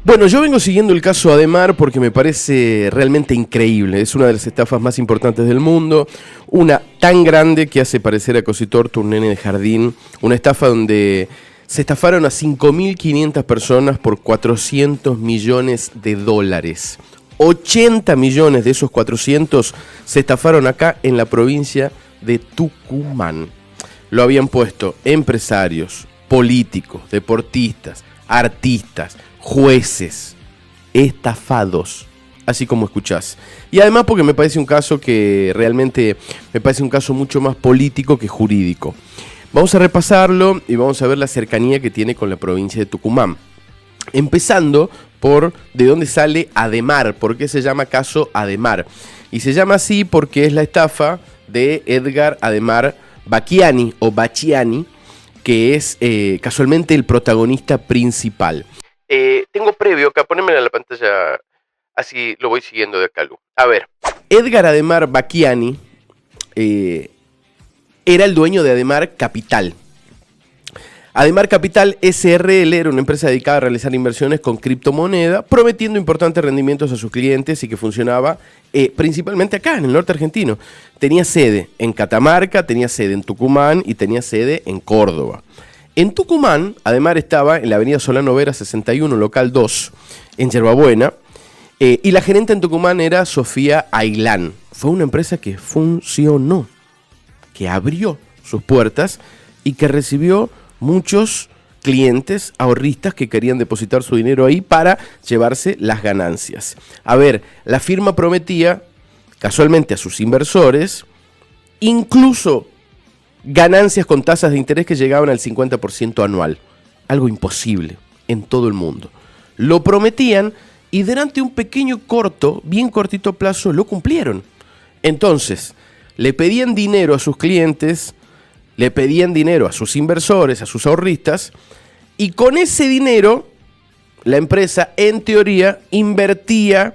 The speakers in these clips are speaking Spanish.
Bueno, yo vengo siguiendo el caso Ademar porque me parece realmente increíble. Es una de las estafas más importantes del mundo. Una tan grande que hace parecer a Cositorto un nene de jardín. Una estafa donde se estafaron a 5.500 personas por 400 millones de dólares. 80 millones de esos 400 se estafaron acá en la provincia de Tucumán. Lo habían puesto empresarios, políticos, deportistas, artistas, jueces, estafados, así como escuchás. Y además porque me parece un caso que realmente me parece un caso mucho más político que jurídico. Vamos a repasarlo y vamos a ver la cercanía que tiene con la provincia de Tucumán. Empezando por de dónde sale Ademar, por qué se llama caso Ademar. Y se llama así porque es la estafa de Edgar Ademar Bacchiani o Bacchiani, que es casualmente el protagonista principal. Tengo previo acá, ponémela en la pantalla, así lo voy siguiendo de acá, Lu. A ver, Edgar Ademar Bacchiani era el dueño de Ademar Capital. Ademar Capital SRL era una empresa dedicada a realizar inversiones con criptomoneda, prometiendo importantes rendimientos a sus clientes y que funcionaba principalmente acá, en el norte argentino. Tenía sede en Catamarca, tenía sede en Tucumán y tenía sede en Córdoba. En Tucumán, Ademar estaba en la avenida Solano Vera 61, local 2, en Yerbabuena, y la gerente en Tucumán era Sofía Ailán. Fue una empresa que funcionó, que abrió sus puertas y que recibió muchos clientes ahorristas que querían depositar su dinero ahí para llevarse las ganancias. A ver, la firma prometía, casualmente a sus inversores, incluso ganancias con tasas de interés que llegaban al 50% anual. Algo imposible en todo el mundo. Lo prometían y durante un pequeño corto, bien cortito plazo, lo cumplieron. Entonces, le pedían dinero a sus clientes, le pedían dinero a sus inversores, a sus ahorristas, y con ese dinero, la empresa, en teoría, invertía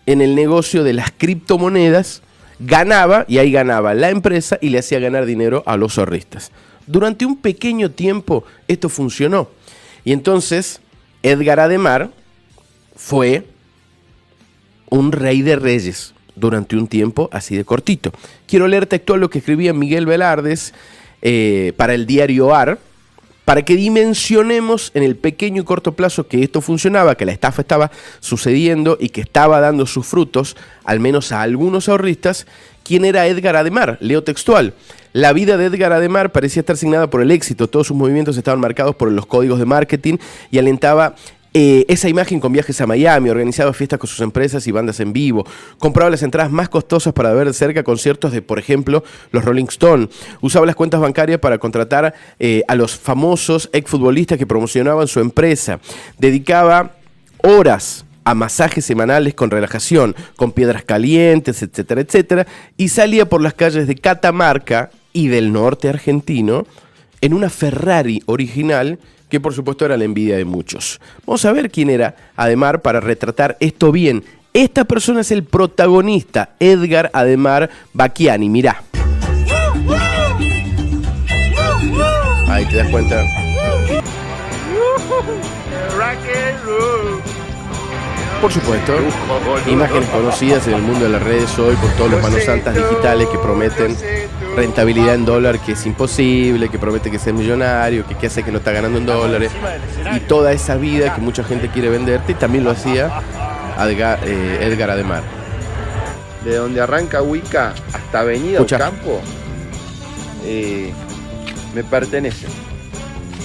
en el negocio de las criptomonedas, ganaba, y ahí ganaba la empresa y le hacía ganar dinero a los ahorristas. Durante un pequeño tiempo esto funcionó. Y entonces Edgar Ademar fue un rey de reyes durante un tiempo así de cortito. Quiero leer textual lo que escribía Miguel Velardes para el diario AR, para que dimensionemos en el pequeño y corto plazo que esto funcionaba, que la estafa estaba sucediendo y que estaba dando sus frutos, al menos a algunos ahorristas. ¿Quién era Edgar Ademar? Leo textual. La vida de Edgar Ademar parecía estar signada por el éxito. Todos sus movimientos estaban marcados por los códigos de marketing y alentaba esa imagen con viajes a Miami, organizaba fiestas con sus empresas y bandas en vivo, compraba las entradas más costosas para ver de cerca conciertos de, por ejemplo, los Rolling Stones, usaba las cuentas bancarias para contratar a los famosos exfutbolistas que promocionaban su empresa, dedicaba horas a masajes semanales con relajación, con piedras calientes, etcétera, etcétera, y salía por las calles de Catamarca y del norte argentino en una Ferrari original que por supuesto era la envidia de muchos. Vamos a ver quién era Ademar para retratar esto bien. Esta persona es el protagonista, Edgar Ademar Bacchiani, mirá. Ahí te das cuenta. Por supuesto, imágenes conocidas en el mundo de las redes hoy por todos los manos santas digitales que prometen rentabilidad en dólar que es imposible, que promete que sea millonario, que hace que no está ganando en dólares, y toda esa vida que mucha gente quiere venderte, y también lo hacía Edgar Ademar. De donde arranca Wicca hasta Avenida Ocampo, me pertenece.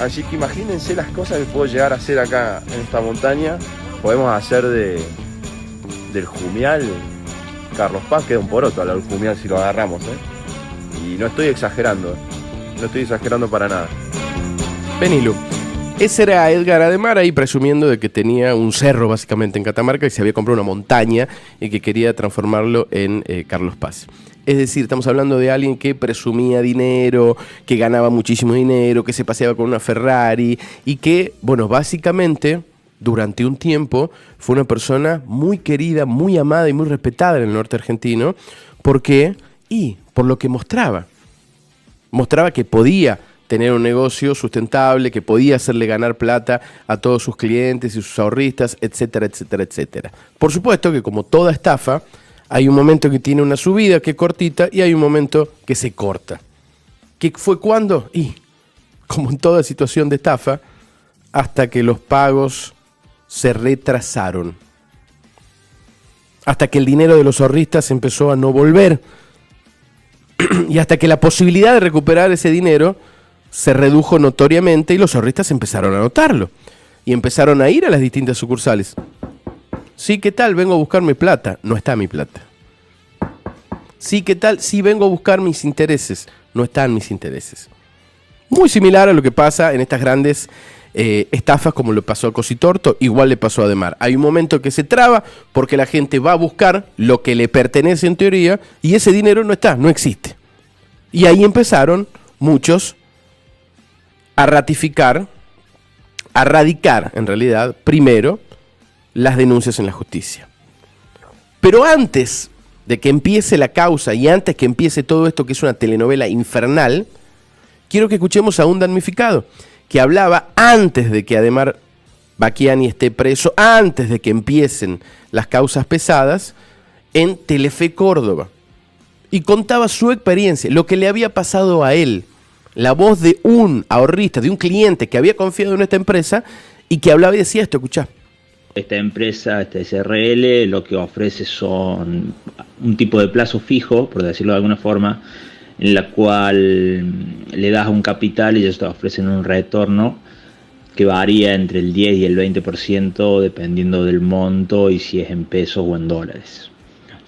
Así que imagínense las cosas que puedo llegar a hacer acá en esta montaña. Podemos hacer del Jumial Carlos Paz, queda un poroto al lado del Jumial si lo agarramos, Y no estoy exagerando, no estoy exagerando para nada. Venilu. Ese era Edgar Ademar ahí presumiendo de que tenía un cerro básicamente en Catamarca y se había comprado una montaña y que quería transformarlo en Carlos Paz. Es decir, estamos hablando de alguien que presumía dinero, que ganaba muchísimo dinero, que se paseaba con una Ferrari y que, bueno, básicamente durante un tiempo fue una persona muy querida, muy amada y muy respetada en el norte argentino. ¿Por qué? Y por lo que mostraba. Mostraba que podía tener un negocio sustentable que podía hacerle ganar plata a todos sus clientes y sus ahorristas, etcétera, etcétera, etcétera. Por supuesto que como toda estafa, hay un momento que tiene una subida que es cortita y hay un momento que se corta. ¿Qué fue cuándo? Y como en toda situación de estafa, hasta que los pagos se retrasaron. Hasta que el dinero de los ahorristas empezó a no volver. Y hasta que la posibilidad de recuperar ese dinero se redujo notoriamente y los ahorristas empezaron a notarlo. Y empezaron a ir a las distintas sucursales. Sí, ¿qué tal? Vengo a buscar mi plata. No está mi plata. Sí, ¿qué tal? Sí, vengo a buscar mis intereses. No están mis intereses. Muy similar a lo que pasa en estas grandes estafas, como le pasó a Cositorto, igual le pasó a Ademar. Hay un momento que se traba porque la gente va a buscar lo que le pertenece en teoría y ese dinero no está, no existe. Y ahí empezaron muchos a ratificar, a radicar en realidad, primero, las denuncias en la justicia. Pero antes de que empiece la causa y antes que empiece todo esto que es una telenovela infernal, quiero que escuchemos a un damnificado que hablaba antes de que Ademar Bacchiani esté preso, antes de que empiecen las causas pesadas, en Telefe Córdoba. Y contaba su experiencia, lo que le había pasado a él. La voz de un ahorrista, de un cliente que había confiado en esta empresa y que hablaba y decía esto, escuchá. Esta empresa, esta SRL, lo que ofrece son un tipo de plazo fijo, por decirlo de alguna forma, en la cual le das un capital y ellos te ofrecen un retorno que varía entre el 10 y el 20% dependiendo del monto y si es en pesos o en dólares.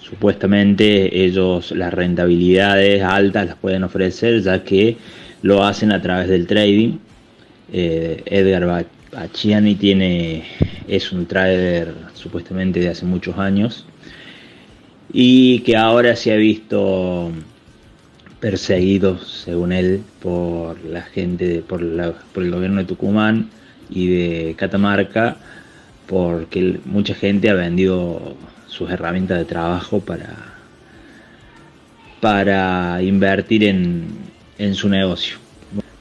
Supuestamente ellos las rentabilidades altas las pueden ofrecer ya que lo hacen a través del trading. Edgar Bacchiani es un trader supuestamente de hace muchos años y que ahora se ha visto perseguido, según él, por la gente, por el gobierno de Tucumán y de Catamarca, porque mucha gente ha vendido sus herramientas de trabajo para invertir en su negocio.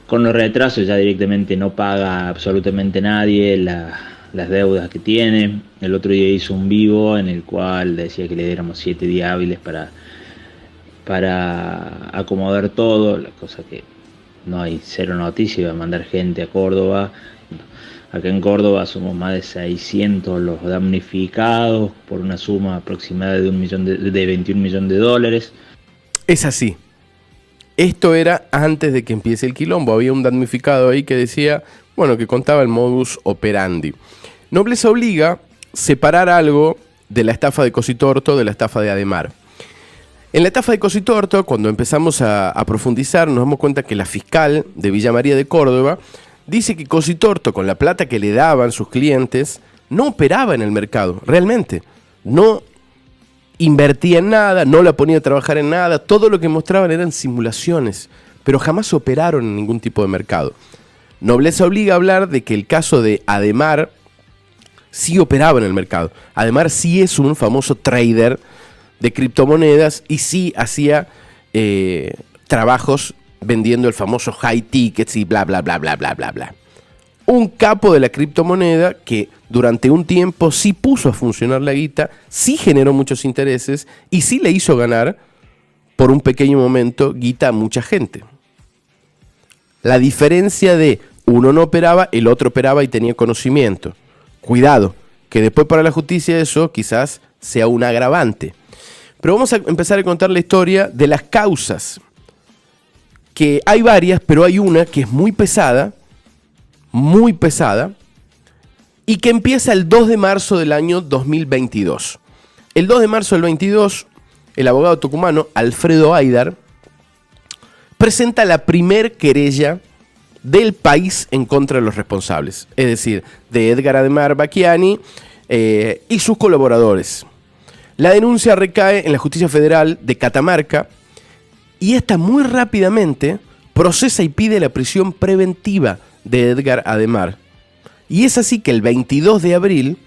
Con los retrasos ya directamente no paga absolutamente nadie las deudas que tiene. El otro día hizo un vivo en el cual decía que le diéramos 7 días hábiles para acomodar todo, la cosa que no hay cero noticia, iba a mandar gente a Córdoba. Acá en Córdoba somos más de 600 los damnificados por una suma aproximada de 21 millones de dólares. Es así. Esto era antes de que empiece el quilombo. Había un damnificado ahí que decía, bueno, que contaba el modus operandi. Nobleza obliga separar algo de la estafa de Cositorto de la estafa de Ademar. En la estafa de Cositorto, cuando empezamos a profundizar, nos damos cuenta que la fiscal de Villa María de Córdoba dice que Cositorto, con la plata que le daban sus clientes, no operaba en el mercado, realmente. No invertía en nada, no la ponía a trabajar en nada, todo lo que mostraban eran simulaciones, pero jamás operaron en ningún tipo de mercado. Nobleza obliga a hablar de que el caso de Ademar sí operaba en el mercado. Ademar sí es un famoso trader de criptomonedas y sí hacía trabajos vendiendo el famoso high tickets y bla, bla, bla, bla, bla, bla, bla. Un capo de la criptomoneda que durante un tiempo sí puso a funcionar la guita, sí generó muchos intereses y sí le hizo ganar por un pequeño momento guita a mucha gente. La diferencia de uno no operaba, el otro operaba y tenía conocimiento. Cuidado, que después para la justicia eso quizás sea un agravante. Pero vamos a empezar a contar la historia de las causas. Que hay varias, pero hay una que es muy pesada, y que empieza el 2 de marzo del año 2022. El 2 de marzo del 22, el abogado tucumano Alfredo Aydar presenta la primer querella del país en contra de los responsables, es decir, de Edgar Ademar Bacchiani y sus colaboradores. La denuncia recae en la Justicia Federal de Catamarca y esta muy rápidamente procesa y pide la prisión preventiva de Edgar Ademar. Y es así que el 22 de abril,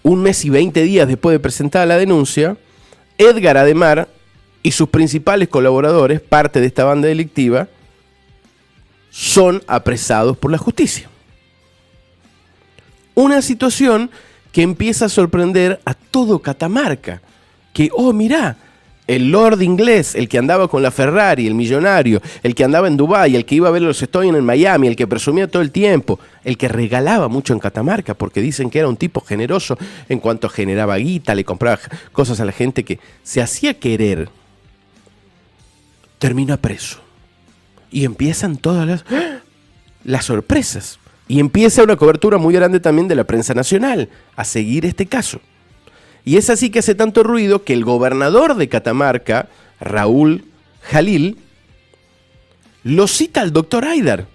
un mes y 20 días después de presentada la denuncia, Edgar Ademar y sus principales colaboradores, parte de esta banda delictiva, son apresados por la justicia. Una situación que empieza a sorprender a todo Catamarca. Que, oh, mirá, el lord inglés, el que andaba con la Ferrari, el millonario, el que andaba en Dubái, el que iba a ver los Stones en Miami, el que presumía todo el tiempo, el que regalaba mucho en Catamarca, porque dicen que era un tipo generoso en cuanto generaba guita, le compraba cosas a la gente, que se hacía querer, termina preso. Y empiezan todas las sorpresas. Y empieza una cobertura muy grande también de la prensa nacional a seguir este caso. Y es así que hace tanto ruido que el gobernador de Catamarca, Raúl Jalil, lo cita al doctor Haidar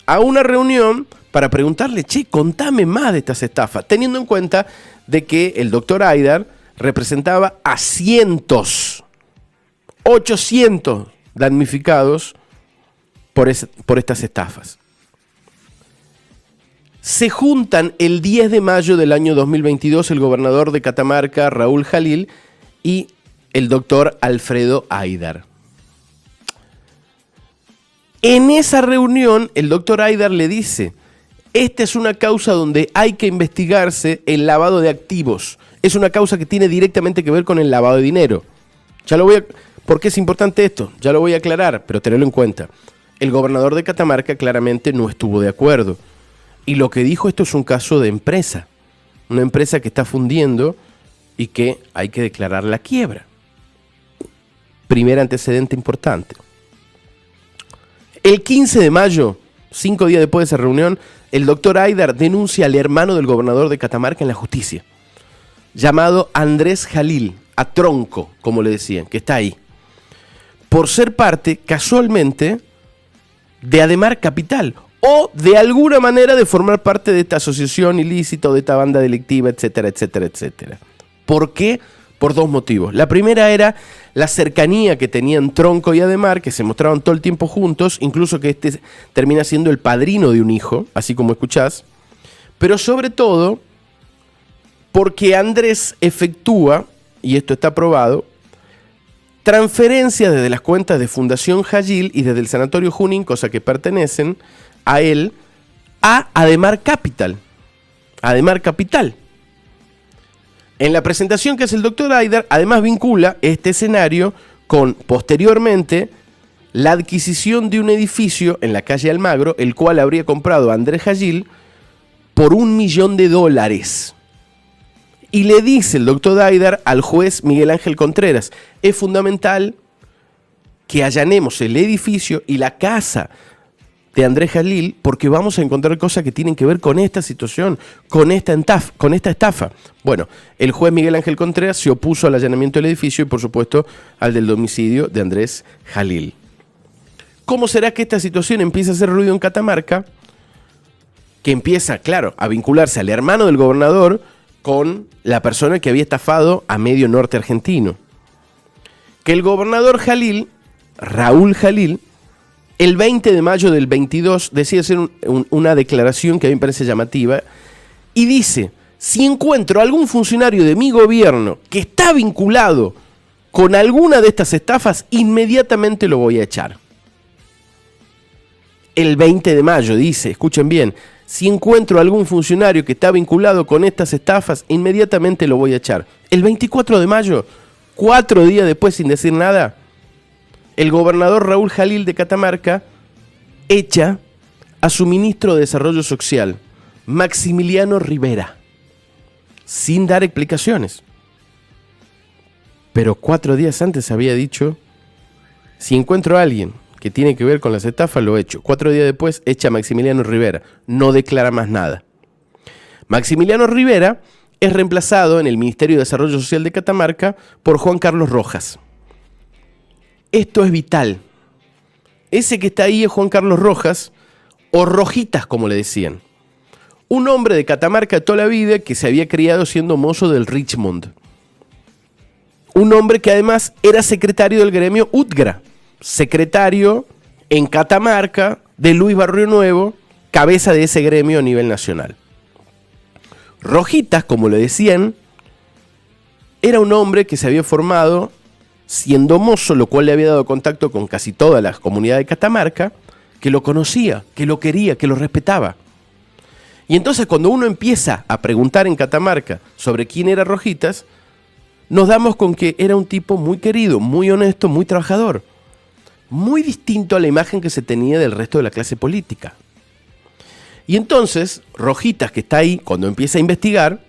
a una reunión para preguntarle, che, contame más de estas estafas, teniendo en cuenta de que el doctor Haidar representaba a cientos, 800 damnificados por estas estafas. Se juntan el 10 de mayo del año 2022 el gobernador de Catamarca, Raúl Jalil, y el doctor Alfredo Haidar. En esa reunión, el doctor Haidar le dice, esta es una causa donde hay que investigarse el lavado de activos. Es una causa que tiene directamente que ver con el lavado de dinero. ¿Por qué es importante esto? Ya lo voy a aclarar, pero tenedlo en cuenta. El gobernador de Catamarca claramente no estuvo de acuerdo. Y lo que dijo, esto es un caso de empresa. Una empresa que está fundiendo y que hay que declarar la quiebra. Primer antecedente importante. El 15 de mayo, 5 días después de esa reunión, el doctor Haidar denuncia al hermano del gobernador de Catamarca en la justicia, llamado Andrés Jalil, a Tronco, como le decían, que está ahí, por ser parte, casualmente, de Ademar Capital, o de alguna manera de formar parte de esta asociación ilícita o de esta banda delictiva, etcétera, etcétera, etcétera. ¿Por qué? Por dos motivos. La primera era la cercanía que tenían Tronco y Ademar, que se mostraban todo el tiempo juntos, incluso que este termina siendo el padrino de un hijo, así como escuchás. Pero sobre todo, porque Andrés efectúa, y esto está probado, transferencias desde las cuentas de Fundación Jalil y desde el Sanatorio Junín, cosa que pertenecen a él, a Ademar Capital. Ademar Capital. En la presentación que hace el doctor Haidar, además vincula este escenario con, posteriormente, la adquisición de un edificio en la calle Almagro, el cual habría comprado Andrés Jalil por $1 millón. Y le dice el doctor Haidar al juez Miguel Ángel Contreras, es fundamental que allanemos el edificio y la casa de Andrés Jalil, porque vamos a encontrar cosas que tienen que ver con esta situación, con esta estafa. Bueno, el juez Miguel Ángel Contreras se opuso al allanamiento del edificio y, por supuesto, al del domicilio de Andrés Jalil. ¿Cómo será que esta situación empieza a hacer ruido en Catamarca? Que empieza, claro, a vincularse al hermano del gobernador con la persona que había estafado a medio norte argentino. Que el gobernador Jalil, Raúl Jalil, el 20 de mayo del 22 decide hacer una declaración que a mí me parece llamativa y dice, si encuentro algún funcionario de mi gobierno que está vinculado con alguna de estas estafas, inmediatamente lo voy a echar. El 20 de mayo dice, escuchen bien, si encuentro algún funcionario que está vinculado con estas estafas, inmediatamente lo voy a echar. El 24 de mayo, 4 días después sin decir nada, el gobernador Raúl Jalil de Catamarca echa a su ministro de Desarrollo Social, Maximiliano Rivera, sin dar explicaciones. Pero 4 días antes había dicho, si encuentro a alguien que tiene que ver con las estafas, lo echo. 4 días después echa a Maximiliano Rivera, no declara más nada. Maximiliano Rivera es reemplazado en el Ministerio de Desarrollo Social de Catamarca por Juan Carlos Rojas. Esto es vital. Ese que está ahí es Juan Carlos Rojas, o Rojitas, como le decían. Un hombre de Catamarca de toda la vida que se había criado siendo mozo del Richmond. Un hombre que además era secretario del gremio UTGRA, secretario en Catamarca de Luis Barrio Nuevo, cabeza de ese gremio a nivel nacional. Rojitas, como le decían, era un hombre que se había formado siendo mozo, lo cual le había dado contacto con casi toda la comunidad de Catamarca, que lo conocía, que lo quería, que lo respetaba. Y entonces cuando uno empieza a preguntar en Catamarca sobre quién era Rojitas, nos damos con que era un tipo muy querido, muy honesto, muy trabajador. Muy distinto a la imagen que se tenía del resto de la clase política. Y entonces, Rojitas, que está ahí, cuando empieza a investigar,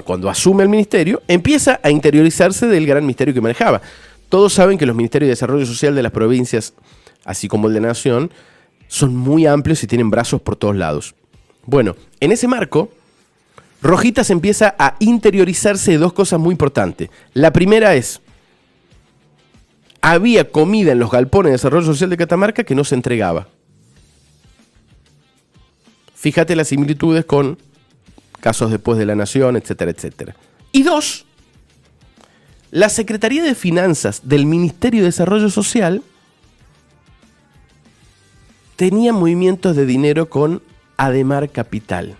cuando asume el ministerio, empieza a interiorizarse del gran misterio que manejaba. Todos saben que los ministerios de desarrollo social de las provincias, así como el de Nación, son muy amplios y tienen brazos por todos lados. Bueno, en ese marco, Rojitas empieza a interiorizarse de dos cosas muy importantes. La primera es, había comida en los galpones de desarrollo social de Catamarca que no se entregaba. Fíjate las similitudes con casos después de La Nación, etcétera, etcétera. Y dos, la Secretaría de Finanzas del Ministerio de Desarrollo Social tenía movimientos de dinero con Ademar Capital.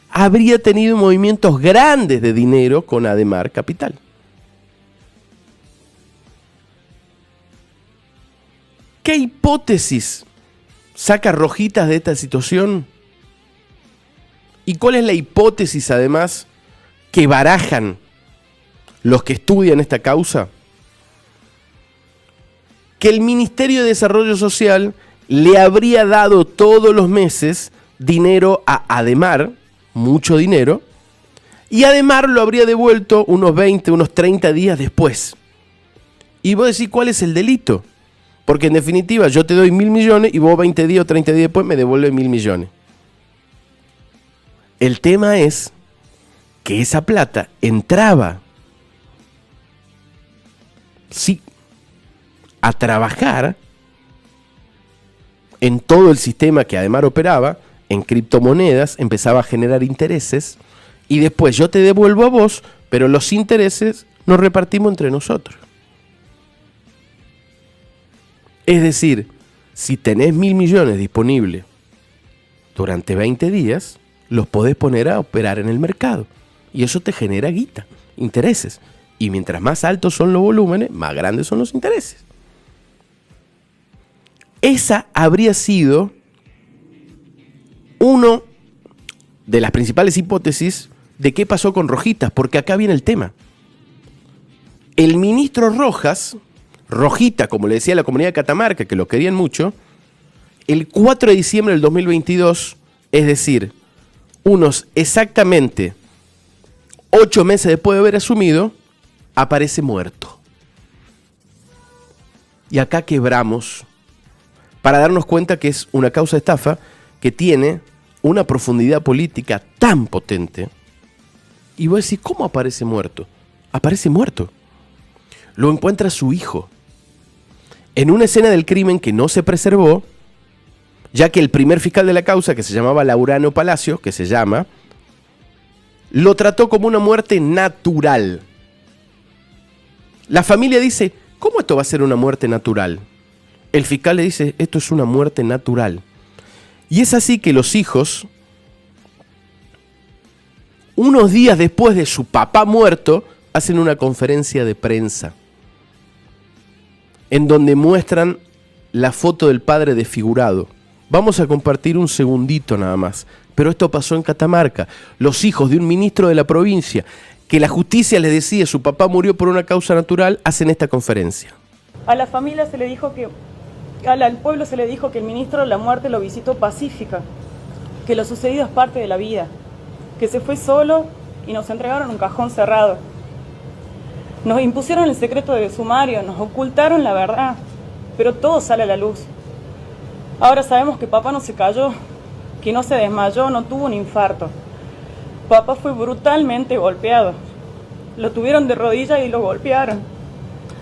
Habría tenido movimientos grandes de dinero con Ademar Capital. ¿Qué hipótesis saca Rojitas de esta situación? ¿Y cuál es la hipótesis, además, que barajan los que estudian esta causa? Que el Ministerio de Desarrollo Social le habría dado todos los meses dinero a Ademar, mucho dinero, y Ademar lo habría devuelto unos 20, unos 30 días después. Y vos decís, ¿cuál es el delito? Porque en definitiva yo te doy 1.000 millones y vos 20 días o 30 días después me devuelves 1.000 millones. El tema es que esa plata entraba, sí, a trabajar en todo el sistema que Ademar operaba, en criptomonedas, empezaba a generar intereses, y después yo te devuelvo a vos, pero los intereses nos repartimos entre nosotros. Es decir, si tenés 1.000 millones disponibles durante 20 días, los podés poner a operar en el mercado. Y eso te genera guita, intereses. Y mientras más altos son los volúmenes, más grandes son los intereses. Esa habría sido una de las principales hipótesis de qué pasó con Rojitas, porque acá viene el tema. El ministro Rojas, Rojita, como le decía la comunidad de Catamarca, que lo querían mucho, el 4 de diciembre del 2022, es decir, unos exactamente 8 meses después de haber asumido, aparece muerto. Y acá quebramos para darnos cuenta que es una causa de estafa que tiene una profundidad política tan potente. Y vos decís, ¿cómo aparece muerto? Aparece muerto. Lo encuentra su hijo en una escena del crimen que no se preservó, ya que el primer fiscal de la causa, que se llamaba Laurano Palacio, lo trató como una muerte natural. La familia dice, ¿cómo esto va a ser una muerte natural? El fiscal le dice, esto es una muerte natural. Y es así que los hijos, unos días después de su papá muerto, hacen una conferencia de prensa en donde muestran la foto del padre desfigurado. Vamos a compartir un segundito nada más. Pero esto pasó en Catamarca. Los hijos de un ministro de la provincia, que la justicia les decía su papá murió por una causa natural, hacen esta conferencia. A la familia se le dijo que, al pueblo se le dijo que el ministro de la muerte lo visitó pacífica, que lo sucedido es parte de la vida, que se fue solo y nos entregaron un cajón cerrado. Nos impusieron el secreto de sumario, nos ocultaron la verdad, pero todo sale a la luz. Ahora sabemos que papá no se cayó, que no se desmayó, no tuvo un infarto. Papá fue brutalmente golpeado. Lo tuvieron de rodillas y lo golpearon.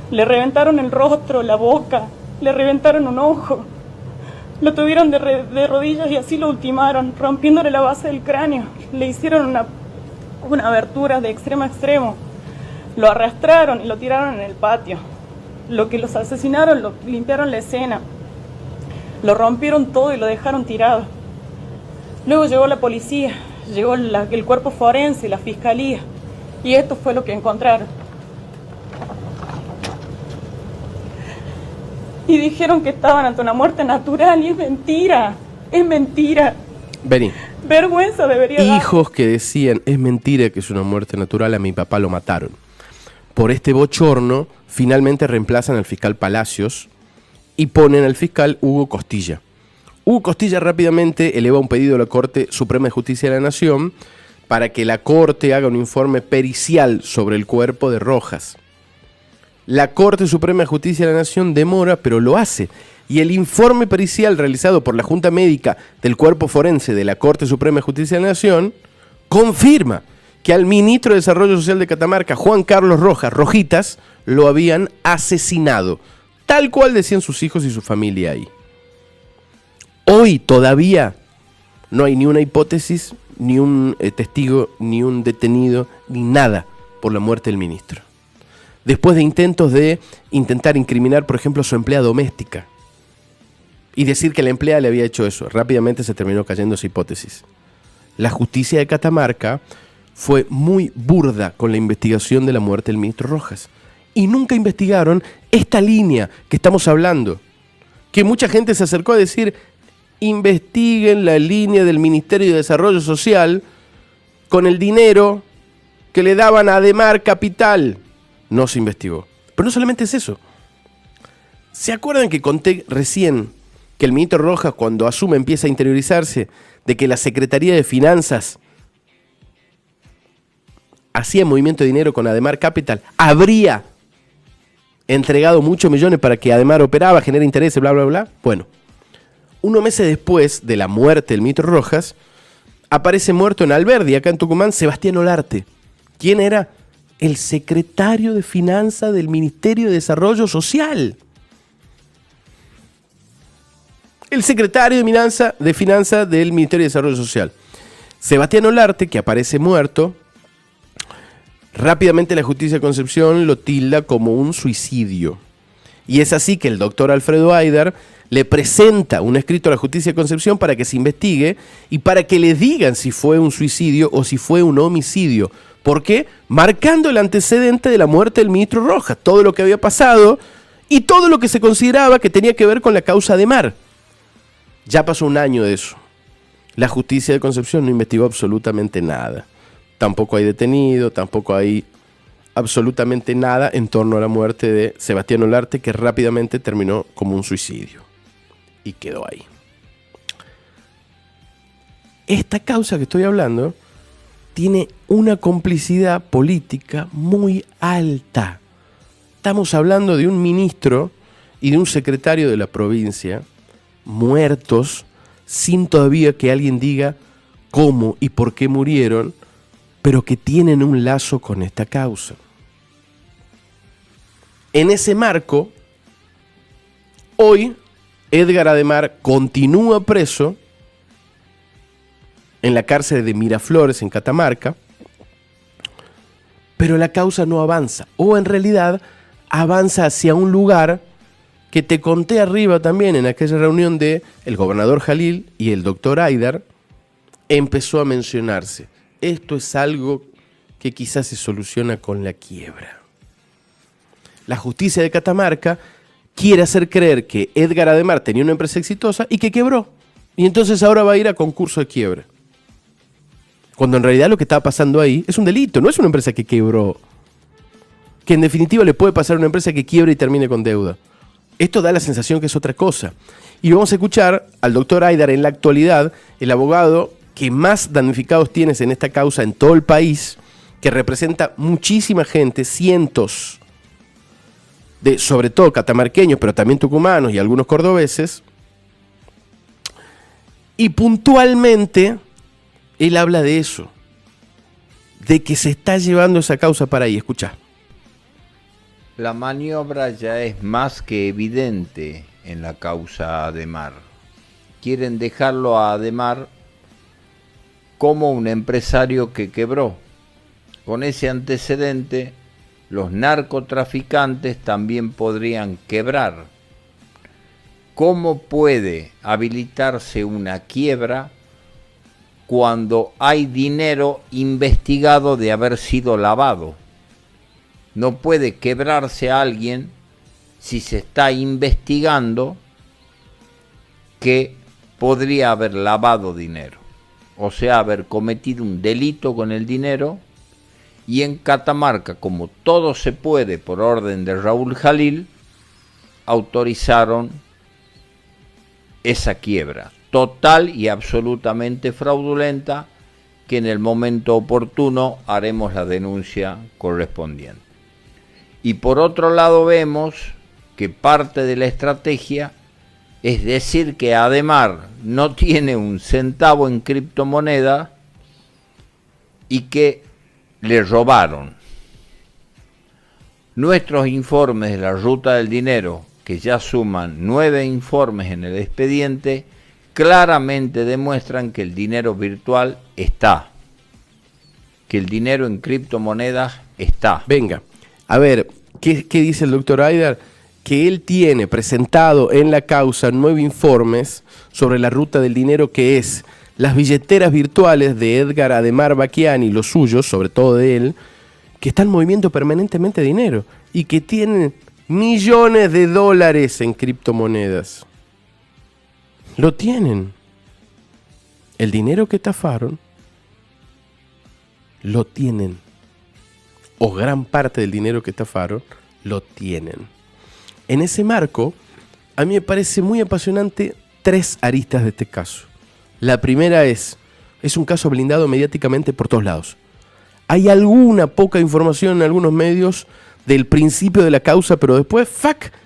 Le reventaron el rostro, la boca, le reventaron un ojo. Lo tuvieron de rodillas y así lo ultimaron, rompiéndole la base del cráneo. Le hicieron una abertura de extremo a extremo. Lo arrastraron y lo tiraron en el patio. Lo que los asesinaron, lo limpiaron la escena. Lo rompieron todo y lo dejaron tirado. Luego llegó la policía, llegó el cuerpo forense, la fiscalía. Y esto fue lo que encontraron. y dijeron que estaban ante una muerte natural, y es mentira, es mentira. Vení. Vergüenza debería dar. Hijos que decían, es mentira que es una muerte natural, a mi papá lo mataron. Por este bochorno, finalmente reemplazan al fiscal Palacios y ponen al fiscal Hugo Costilla. Hugo Costilla rápidamente eleva un pedido a la Corte Suprema de Justicia de la Nación para que la Corte haga un informe pericial sobre el cuerpo de Rojas. La Corte Suprema de Justicia de la Nación demora, pero lo hace. Y el informe pericial realizado por la Junta Médica del Cuerpo Forense de la Corte Suprema de Justicia de la Nación confirma que al ministro de Desarrollo Social de Catamarca, Juan Carlos Rojas, Rojitas, lo habían asesinado, tal cual decían sus hijos y su familia ahí. Hoy todavía no hay ni una hipótesis, ni un testigo, ni un detenido, ni nada por la muerte del ministro. Después de intentar incriminar, por ejemplo, a su empleada doméstica y decir que la empleada le había hecho eso, rápidamente se terminó cayendo esa hipótesis. La justicia de Catamarca fue muy burda con la investigación de la muerte del ministro Rojas y nunca investigaron esta línea que estamos hablando, que mucha gente se acercó a decir: investiguen la línea del Ministerio de Desarrollo Social con el dinero que le daban a Ademar Capital. No se investigó. Pero no solamente es eso. ¿Se acuerdan que conté recién que el ministro Rojas, cuando asume, empieza a interiorizarse de que la Secretaría de Finanzas hacía movimiento de dinero con Ademar Capital? Habría entregado muchos millones para que Ademar operaba, genera intereses, bla, bla, bla. Bueno, unos meses después de la muerte del ministro Rojas, aparece muerto en Alberdi, acá en Tucumán, Sebastián Olarte. ¿Quién era? El secretario de Finanzas del Ministerio de Desarrollo Social. El secretario de Finanzas del Ministerio de Desarrollo Social. Sebastián Olarte, que aparece muerto, rápidamente la justicia de Concepción lo tilda como un suicidio. Y es así que el doctor Alfredo Aidar le presenta un escrito a la justicia de Concepción para que se investigue y para que le digan si fue un suicidio o si fue un homicidio. ¿Por qué? Marcando el antecedente de la muerte del ministro Rojas, todo lo que había pasado y todo lo que se consideraba que tenía que ver con la causa Ademar. Ya pasó un año de eso. La justicia de Concepción no investigó absolutamente nada. Tampoco hay detenido, tampoco hay absolutamente nada en torno a la muerte de Sebastián Olarte, que rápidamente terminó como un suicidio. Y quedó ahí. Esta causa que estoy hablando tiene una complicidad política muy alta. Estamos hablando de un ministro y de un secretario de la provincia muertos sin todavía que alguien diga cómo y por qué murieron, pero que tienen un lazo con esta causa. En ese marco, hoy Edgar Ademar continúa preso en la cárcel de Miraflores, en Catamarca, pero la causa no avanza, o en realidad avanza hacia un lugar que te conté arriba también en aquella reunión de el gobernador Jalil y el doctor Aidar. Empezó a mencionarse, esto es algo que quizás se soluciona con la quiebra. La justicia de Catamarca quiere hacer creer que Edgar Ademar tenía una empresa exitosa y que quebró, y entonces ahora va a ir a concurso de quiebra. Cuando en realidad lo que está pasando ahí es un delito, no es una empresa que quebró. Que en definitiva le puede pasar a una empresa que quiebra y termine con deuda. Esto da la sensación que es otra cosa. Y vamos a escuchar al doctor Aidar, en la actualidad, el abogado que más damnificados tienes en esta causa en todo el país, que representa muchísima gente, cientos de, sobre todo catamarqueños, pero también tucumanos y algunos cordobeses. Y puntualmente él habla de eso, de que se está llevando esa causa para ahí. Escuchá. La maniobra ya es más que evidente en la causa Ademar. Quieren dejarlo a Ademar como un empresario que quebró. Con ese antecedente, los narcotraficantes también podrían quebrar. ¿Cómo puede habilitarse una quiebra cuando hay dinero investigado de haber sido lavado? No puede quebrarse a alguien si se está investigando que podría haber lavado dinero, o sea, haber cometido un delito con el dinero, y en Catamarca, como todo se puede por orden de Raúl Jalil, autorizaron esa quiebra total y absolutamente fraudulenta, que en el momento oportuno haremos la denuncia correspondiente. Y por otro lado vemos que parte de la estrategia es decir que Ademar no tiene un centavo en criptomoneda y que le robaron. Nuestros informes de la ruta del dinero, que ya suman 9 informes en el expediente, claramente demuestran que el dinero virtual está, que el dinero en criptomonedas está. Venga, a ver, ¿qué dice el doctor Aidar? Que él tiene presentado en la causa 9 informes sobre la ruta del dinero, que es las billeteras virtuales de Edgar Ademar Baquiani, los suyos, sobre todo de él, que están moviendo permanentemente dinero y que tienen millones de dólares en criptomonedas. Lo tienen. El dinero que estafaron, lo tienen. O gran parte del dinero que estafaron, lo tienen. En ese marco, a mí me parece muy apasionante 3 aristas de este caso. La primera es un caso blindado mediáticamente por todos lados. Hay alguna poca información en algunos medios del principio de la causa, pero después,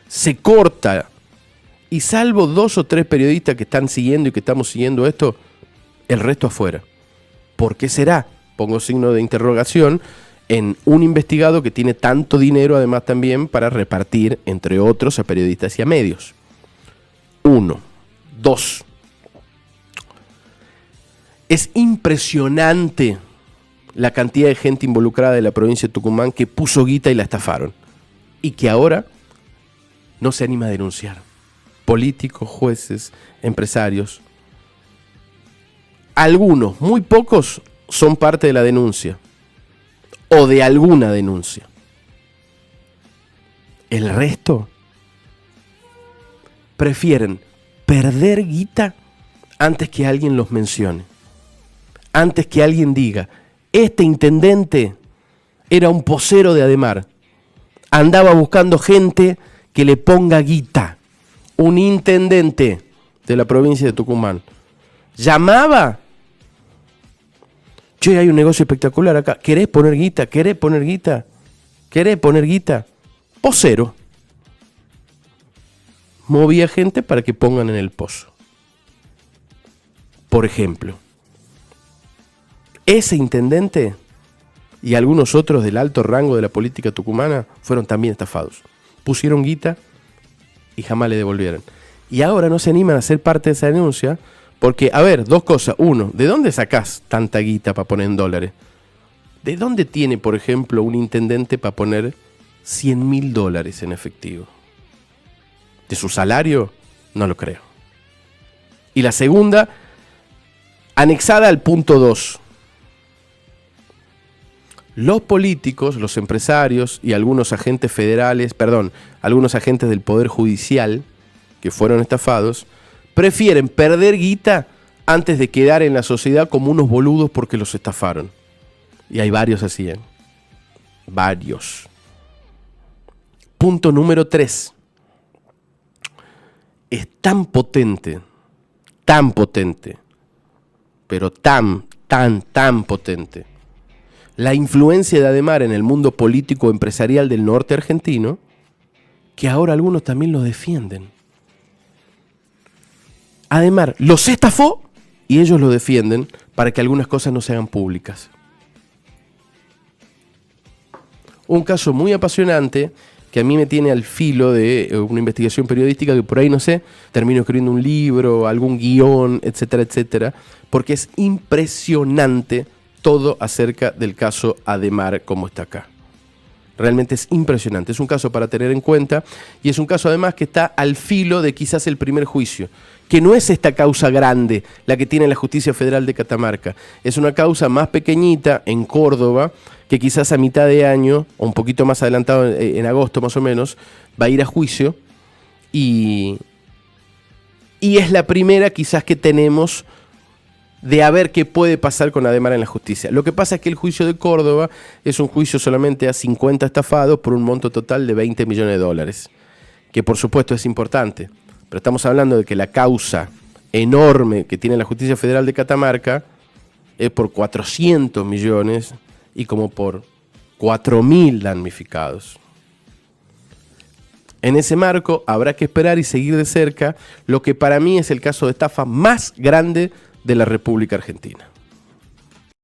se corta. Y salvo 2 o 3 periodistas que están siguiendo y que estamos siguiendo esto, el resto afuera. ¿Por qué será? Pongo signo de interrogación en un investigado que tiene tanto dinero, además también para repartir, entre otros, a periodistas y a medios. 1. 2. Es impresionante la cantidad de gente involucrada de la provincia de Tucumán que puso guita y la estafaron. Y que ahora no se anima a denunciar. Políticos, jueces, empresarios. Algunos, muy pocos, son parte de la denuncia. O de alguna denuncia. El resto prefieren perder guita antes que alguien los mencione. Antes que alguien diga, este intendente era un posero de Ademar. Andaba buscando gente que le ponga guita. Un intendente de la provincia de Tucumán. Llamaba. Che, hay un negocio espectacular acá. ¿Querés poner guita? ¿Querés poner guita? ¿Querés poner guita? Posero. Movía gente para que pongan en el pozo. Por ejemplo, ese intendente y algunos otros del alto rango de la política tucumana fueron también estafados. Pusieron guita y jamás le devolvieron. Y ahora no se animan a ser parte de esa denuncia porque, a ver, 2 cosas. 1, ¿de dónde sacás tanta guita para poner en dólares? ¿De dónde tiene, por ejemplo, un intendente para poner $100.000 en efectivo? ¿De su salario? No lo creo. Y la segunda, anexada al punto 2. Los políticos, los empresarios y algunos agentes federales, algunos agentes del Poder Judicial que fueron estafados, prefieren perder guita antes de quedar en la sociedad como unos boludos porque los estafaron. Y hay varios así, ¿eh? Varios. Punto número 3. Es tan potente, pero tan potente, la influencia de Ademar en el mundo político empresarial del norte argentino, que ahora algunos también lo defienden. Ademar los estafó y ellos lo defienden para que algunas cosas no se hagan públicas. Un caso muy apasionante que a mí me tiene al filo de una investigación periodística que por ahí, no sé, termino escribiendo un libro, algún guión, etcétera, etcétera, porque es impresionante todo acerca del caso Ademar como está acá. Realmente es impresionante, es un caso para tener en cuenta y es un caso además que está al filo de quizás el primer juicio, que no es esta causa grande la que tiene la Justicia Federal de Catamarca, es una causa más pequeñita en Córdoba que quizás a mitad de año, o un poquito más adelantado, en agosto más o menos, va a ir a juicio y es la primera quizás que tenemos de a ver qué puede pasar con Ademar en la justicia. Lo que pasa es que el juicio de Córdoba es un juicio solamente a 50 estafados por un monto total de $20 millones, que por supuesto es importante, pero estamos hablando de que la causa enorme que tiene la Justicia Federal de Catamarca es por 400 millones y como por 4.000 damnificados. En ese marco habrá que esperar y seguir de cerca lo que para mí es el caso de estafa más grande de la República Argentina.